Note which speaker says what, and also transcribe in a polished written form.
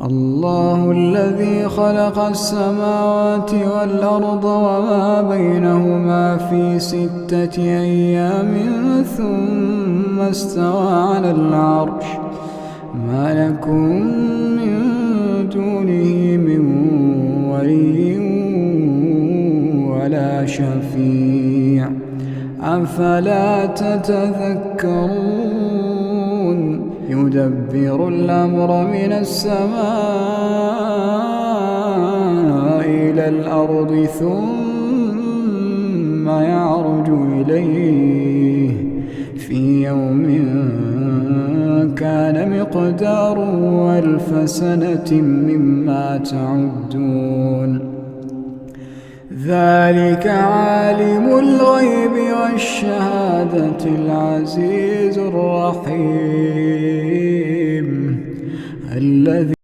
Speaker 1: الله الذي خلق السماوات والأرض وما بينهما في 6 أيام ثم استوى على العرش ما لكم من دونه من ولي ولا شفيع أفلا تتذكرون يدبر الأمر من السماء إلى الأرض ثم يعرج إليه في يوم كان مقداره 1000 سنة مما تعدون ذلك عالم الغيب والشهادة العزيز الرحيم الذي